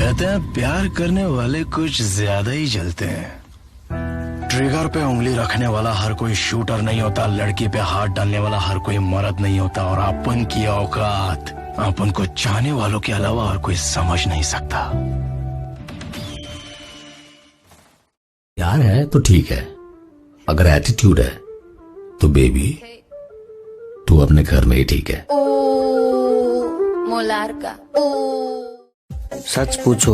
कहते हैं प्यार करने वाले कुछ ज्यादा ही जलते हैं। ट्रिगर पे उंगली रखने वाला हर कोई शूटर नहीं होता, लड़की पे हाथ डालने वाला हर कोई मर्द नहीं होता, और अपन की औकात अपन को चाहने वालों के अलावा और कोई समझ नहीं सकता। प्यार है तो ठीक है, अगर एटीट्यूड है तो बेबी तू अपने घर में ही ठीक है। मोलार का सच पूछो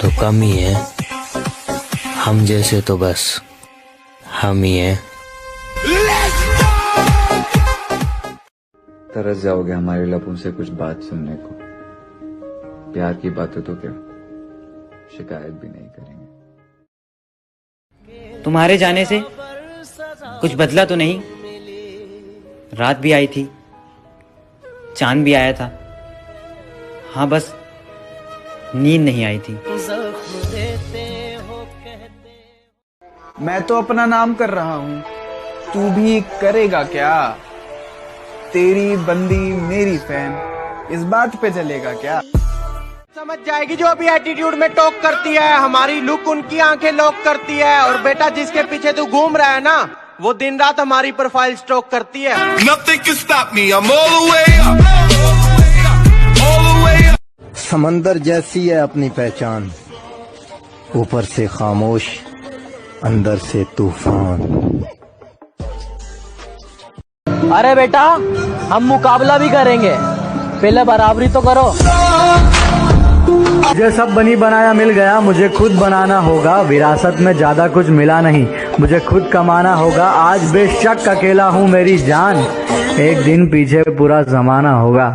तो कम ही है, हम जैसे तो बस हम ही हैं। तरस जाओगे हमारे लबों से कुछ बात सुनने को। प्यार की बातें तो क्या शिकायत भी नहीं करेंगे। तुम्हारे जाने से कुछ बदला तो नहीं? रात भी आई थी, चांद भी आया था, हाँ बस नींद नहीं आई थी। मैं तो अपना नाम कर रहा हूँ, तू भी करेगा क्या? तेरी बंदी मेरी फैन, इस बात पे चलेगा क्या? समझ जाएगी जो अभी एटीट्यूड में टॉक करती है, हमारी लुक उनकी आंखें लॉक करती है। और बेटा जिसके पीछे तू घूम रहा है ना, वो दिन रात हमारी प्रोफाइल स्टॉक करती है। Nothing can stop me, I'm all the way up, all the way up. समंदर जैसी है अपनी पहचान, ऊपर से खामोश अंदर से तूफान। अरे बेटा हम मुकाबला भी करेंगे, पहले बराबरी तो करो। मुझे सब बनी बनाया मिल गया, मुझे खुद बनाना होगा। विरासत में ज्यादा कुछ मिला नहीं, मुझे खुद कमाना होगा। आज बेशक अकेला हूँ मेरी जान, एक दिन पीछे पूरा जमाना होगा।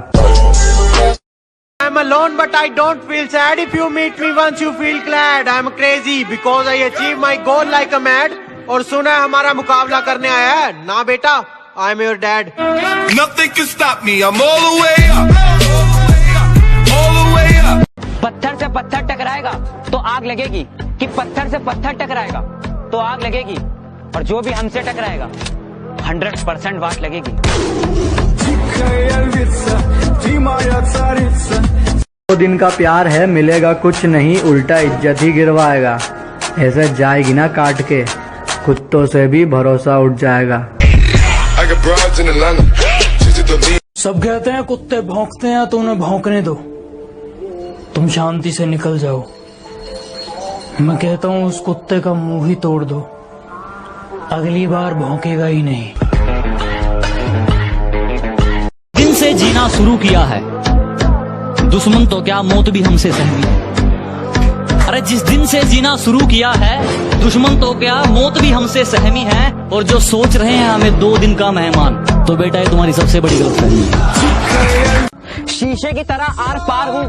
I'm alone but I don't feel sad. If you meet me once you feel glad. I'm crazy because I achieve my goal like a mad. और सुना है हमारा मुकाबला करने आया है ना बेटा, I'm your dad. Nothing can stop me, I'm all the way up, all the way up. पत्थर से पत्थर टकराएगा तो आग लगेगी, कि पत्थर से पत्थर टकराएगा तो आग लगेगी, और जो भी हमसे टकराएगा 100% वाट लगेगी। 2 दिन का प्यार है, मिलेगा कुछ नहीं, उल्टा इज्जत ही गिरवाएगा। ऐसे जाएगी ना काट के, कुत्तों से भी भरोसा उठ जाएगा। सब कहते हैं कुत्ते भौंकते हैं तो उन्हें भौंकने दो, तुम शांति से निकल जाओ। मैं कहता हूँ उस कुत्ते का मुंह ही तोड़ दो, अगली बार भौंकेगा ही नहीं। दिन से जीना शुरू किया है, दुश्मन तो क्या मौत भी हमसे सहमी है। अरे जिस दिन से जीना शुरू किया है, दुश्मन तो क्या मौत भी हमसे सहमी है। और जो सोच रहे हैं हमें 2 दिन का मेहमान, तो बेटा ये तुम्हारी सबसे बड़ी गलतफहमी है। शीशे की तरह आर पार हूँ,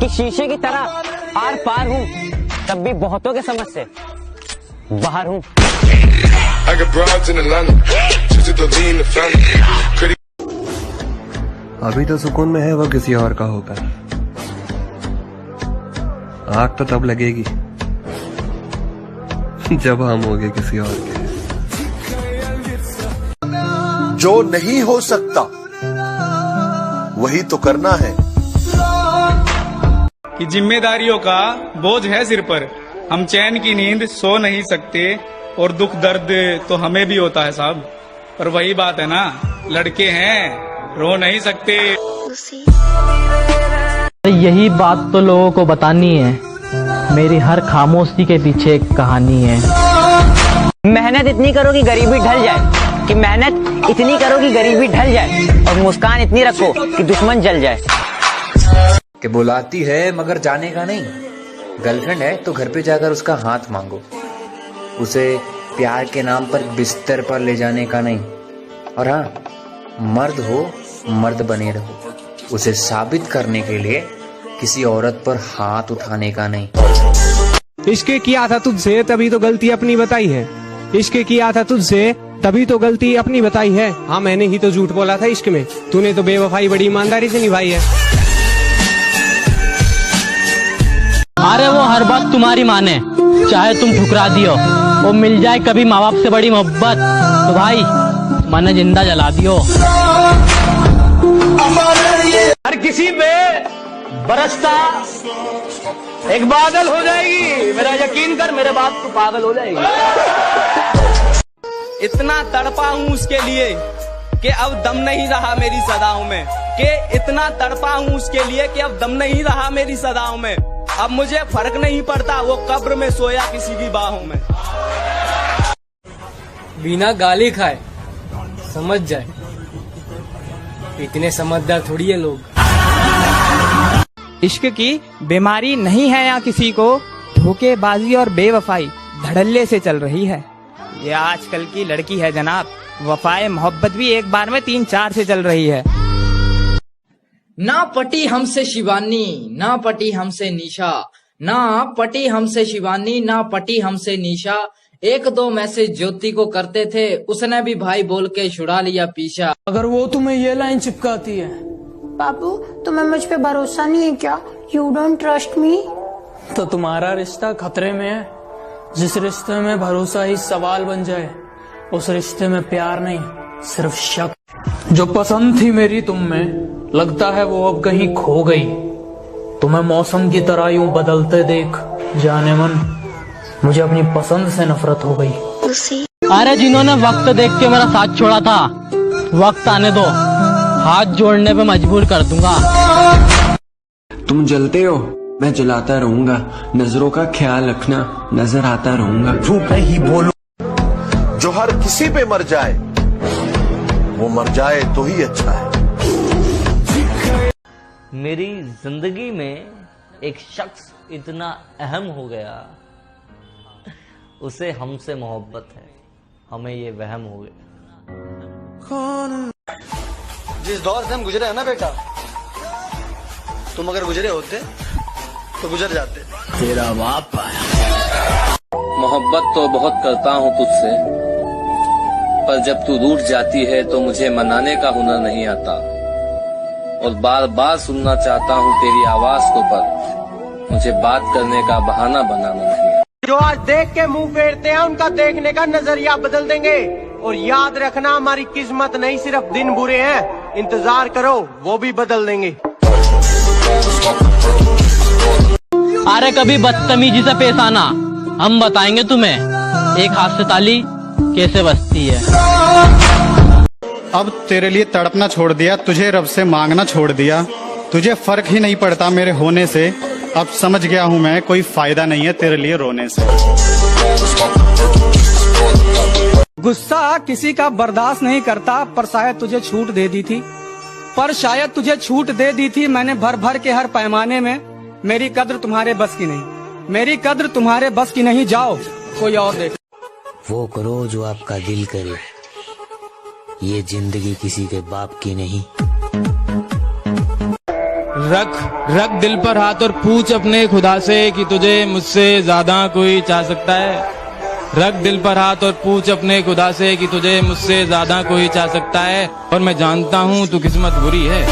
कि शीशे की तरह आर पार हूँ, तब भी बहुतों के समझ से बाहर हूँ। अभी तो सुकून में है, वो किसी और का होगा। आग तो तब लगेगी जब हम होंगे किसी और के। जो नहीं हो सकता वही तो करना है। कि जिम्मेदारियों का बोझ है सिर पर, हम चैन की नींद सो नहीं सकते, और दुख दर्द तो हमें भी होता है साहब। पर वही बात है ना, लड़के हैं रो नहीं सकते। यही बात तो लोगों को बतानी है, मेरी हर खामोशी के पीछे एक कहानी है। मेहनत इतनी करो कि गरीबी ढल जाए, कि मेहनत इतनी करो कि गरीबी ढल जाए, और मुस्कान इतनी रखो कि दुश्मन जल जाए। कि बुलाती है मगर जाने का नहीं, गर्लफ्रेंड है तो घर पे जाकर उसका हाथ मांगो, उसे प्यार के नाम पर बिस्तर पर ले जाने का नहीं। और हाँ, मर्द हो मर्द बने रहो, उसे साबित करने के लिए किसी औरत पर हाथ उठाने का नहीं। इश्क किया था तुझसे तभी तो गलती अपनी बताई है, इश्क किया था तुझसे तभी तो गलती अपनी बताई है। हाँ मैंने ही तो झूठ बोला था इश्क में, तूने तो बेवफाई बड़ी ईमानदारी से निभाई है। अरे वो हर बात तुम्हारी माने, चाहे तुम ठुकरा दियो, वो मिल जाए कभी माँ बाप से बड़ी मोहब्बत, तो भाई मैंने जिंदा जला दियो। हर किसी पे बरसता एक बादल हो जाएगी। मेरा यकीन कर, मेरे बात तो पागल हो जाएगी। इतना तड़पा हूँ उसके लिए कि अब दम नहीं रहा मेरी सदाओं में, कि इतना तड़पा हूँ उसके लिए कि अब दम नहीं रहा मेरी सदाओं में। अब मुझे फर्क नहीं पड़ता वो कब्र में सोया किसी की बाहों में। बिना गाली खाए समझ जाए, इतने समझदार थोड़ी है लोग। इश्क की बीमारी नहीं है यहाँ किसी को, धोखेबाजी और बेवफाई धड़ल्ले से चल रही है। ये आजकल की लड़की है जनाब, वफाए मोहब्बत भी एक बार में 3-4 से चल रही है। ना पटी हमसे शिवानी, ना पटी हमसे निशा, ना पटी हमसे शिवानी, ना पटी हमसे निशा। 1-2 मैसेज ज्योति को करते थे, उसने भी भाई बोल के छुड़ा लिया पीछा। अगर वो तुम्हें ये लाइन चिपकाती है, बाबू तुम्हें मुझ पे भरोसा नहीं है क्या? You don't trust me? तो तुम्हारा रिश्ता खतरे में है। जिस रिश्ते में भरोसा ही सवाल बन जाए, उस रिश्ते में प्यार नहीं, सिर्फ शक। जो पसंद थी मेरी तुम में, लगता है वो अब कहीं खो गई। तुम्हें मौसम की तरह यूं बदलते देख, जाने मन मुझे अपनी पसंद से नफरत हो गई। अरे जिन्होंने वक्त देख के मेरा साथ छोड़ा था, वक्त आने दो, हाथ जोड़ने पे मजबूर कर दूंगा। तुम जलते हो, मैं जलाता रहूंगा। नजरों का ख्याल रखना, नजर आता रहूंगा। झूठ नहीं बोलो। जो हर किसी पे मर जाए, वो मर जाए तो ही अच्छा है। मेरी जिंदगी में एक शख्स इतना अहम हो गया, उसे हमसे मोहब्बत है, हमें ये वहम हो गया। जिस दौर से हम गुजरे हैं ना बेटा, तुम अगर गुजरे होते तो गुजर जाते। तेरा बाप आया। मोहब्बत तो बहुत करता हूँ तुझसे, पर जब तू रूठ जाती है तो मुझे मनाने का हुनर नहीं आता, और बार बार सुनना चाहता हूँ तेरी आवाज को, पर मुझे बात करने का बहाना बनाना नहीं आता। जो आज देख के मुंह फेरते हैं, उनका देखने का नजरिया बदल देंगे। और याद रखना, हमारी किस्मत नहीं सिर्फ दिन बुरे हैं, इंतजार करो वो भी बदल देंगे। अरे कभी बदतमीजी से पेश आना, हम बताएंगे तुम्हें एक हाथ से ताली कैसे बजती है। अब तेरे लिए तड़पना छोड़ दिया, तुझे रब से मांगना छोड़ दिया, तुझे फर्क ही नहीं पड़ता मेरे होने से। अब समझ गया हूँ मैं, कोई फायदा नहीं है तेरे लिए रोने से। गुस्सा किसी का बर्दाश्त नहीं करता, पर शायद तुझे छूट दे दी थी, मैंने भर भर के हर पैमाने में। मेरी कद्र तुम्हारे बस की नहीं, मेरी कद्र तुम्हारे बस की नहीं, जाओ कोई और देख। वो करो जो आपका दिल करे, ये जिंदगी किसी के बाप की नहीं। रख दिल पर हाथ और पूछ अपने खुदा से कि तुझे मुझसे ज्यादा कोई चाह सकता है। रख दिल पर हाथ और पूछ अपने खुदा से कि तुझे मुझसे ज्यादा कोई चाह सकता है। और मैं जानता हूँ तू किस्मत बुरी है,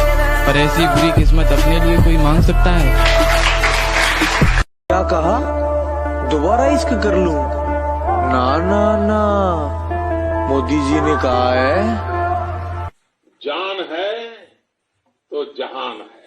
पर ऐसी बुरी किस्मत अपने लिए कोई मांग सकता है। क्या कहा? दोबारा इश्क कर लूं? ना ना ना, मोदी जी ने कहा है जान है तो जहान है।